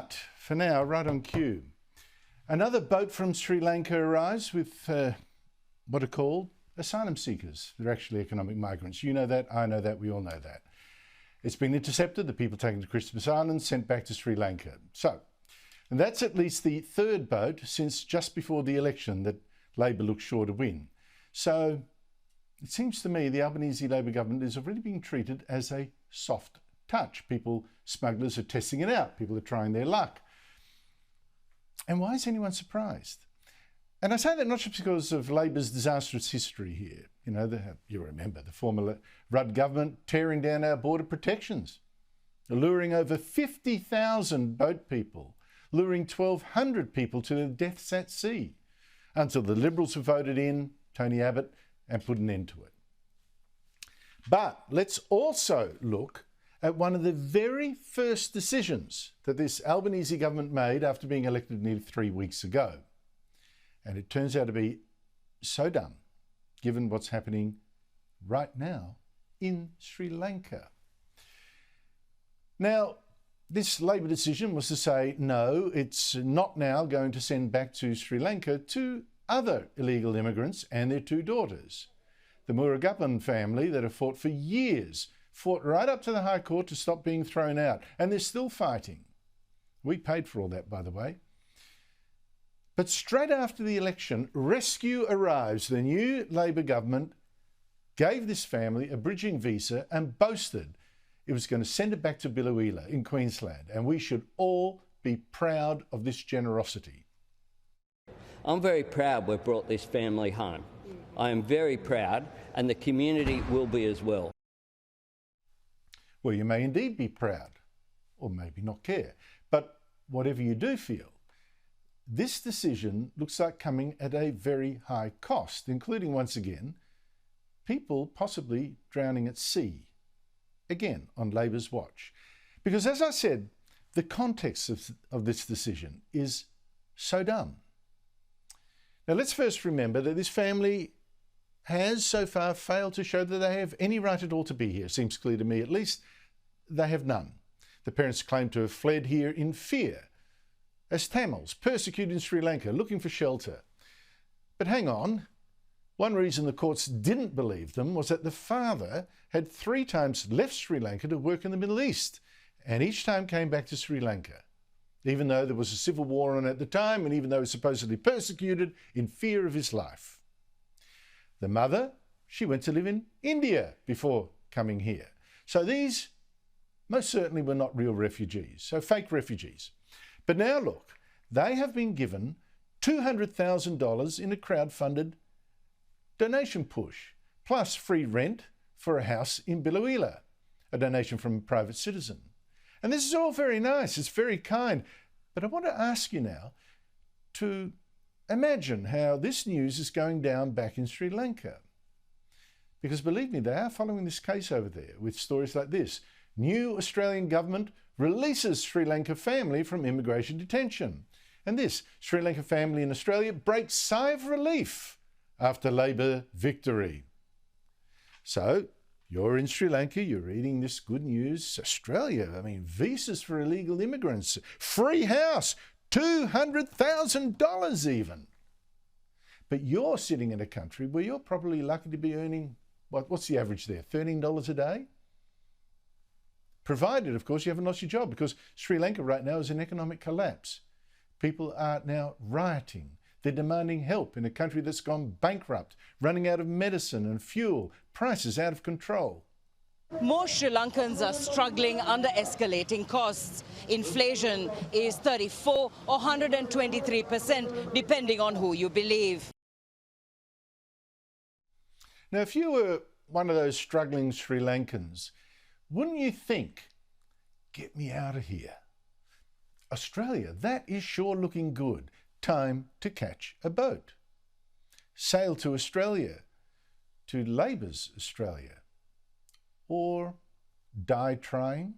But for now, right on cue, another boat from Sri Lanka arrives with what are called asylum seekers. They're actually economic migrants. You know that, I know that, we all know that. It's been intercepted, the people taken to Christmas Island, sent back to Sri Lanka. And that's at least the third boat since just before the election that Labor looks sure to win. So it seems to me the Albanese Labor government is already being treated as a soft touch. Smugglers are testing it out. People are trying their luck. And why is anyone surprised? And I say that not just because of Labor's disastrous history here. You know, you remember the former Rudd government tearing down our border protections, luring over 50,000 boat people, luring 1,200 people to their deaths at sea, until the Liberals have voted in Tony Abbott and put an end to it. But let's also look at one of the very first decisions that this Albanese government made after being elected nearly 3 weeks ago. And it turns out to be so dumb, given what's happening right now in Sri Lanka. Now, this Labor decision was to say, no, it's not now going to send back to Sri Lanka two other illegal immigrants and their two daughters. The Murugappan family that have fought for years, fought right up to the High Court to stop being thrown out, and they're still fighting. We paid for all that, by the way. But straight after the election, rescue arrives. The new Labor government gave this family a bridging visa and boasted it was going to send it back to Biloela in Queensland, and we should all be proud of this generosity. I'm very proud we've brought this family home. I am very proud, and the community will be as well. Well, you may indeed be proud, or maybe not care, but whatever you do feel, this decision looks like coming at a very high cost, including, once again, people possibly drowning at sea, again on Labor's watch. Because as I said, the context of this decision is so dumb. Now let's first remember that this family has so far failed to show that they have any right at all to be here. Seems clear to me at least they have none. The parents claim to have fled here in fear as Tamils persecuted in Sri Lanka, looking for shelter. But hang on, one reason the courts didn't believe them was that the father had 3 times left Sri Lanka to work in the Middle East, and each time came back to Sri Lanka, even though there was a civil war on at the time, and even though he was supposedly persecuted in fear of his life. The mother, she went to live in India before coming here. So these most certainly were not real refugees, so fake refugees. But now look, they have been given $200,000 in a crowd-funded donation push, plus free rent for a house in Biloela, a donation from a private citizen. And this is all very nice, it's very kind, but I want to ask you now to imagine how this news is going down back in Sri Lanka. Because believe me, they are following this case over there with stories like this. New Australian government releases Sri Lanka family from immigration detention. And this, Sri Lanka family in Australia breaks sigh of relief after Labor victory. So, you're in Sri Lanka, you're reading this good news. Australia, I mean, visas for illegal immigrants, free house, $200,000 even. But you're sitting in a country where you're probably lucky to be earning, what's the average there, $13 a day? Provided, of course, you haven't lost your job, because Sri Lanka right now is in economic collapse. People are now rioting. They're demanding help in a country that's gone bankrupt, running out of medicine and fuel, prices out of control. Most Sri Lankans are struggling under escalating costs. Inflation is 34 or 123%, depending on who you believe. Now, if you were one of those struggling Sri Lankans, wouldn't you think, get me out of here? Australia, that is sure looking good. Time to catch a boat. Sail to Australia, to Labor's Australia. Or die trying.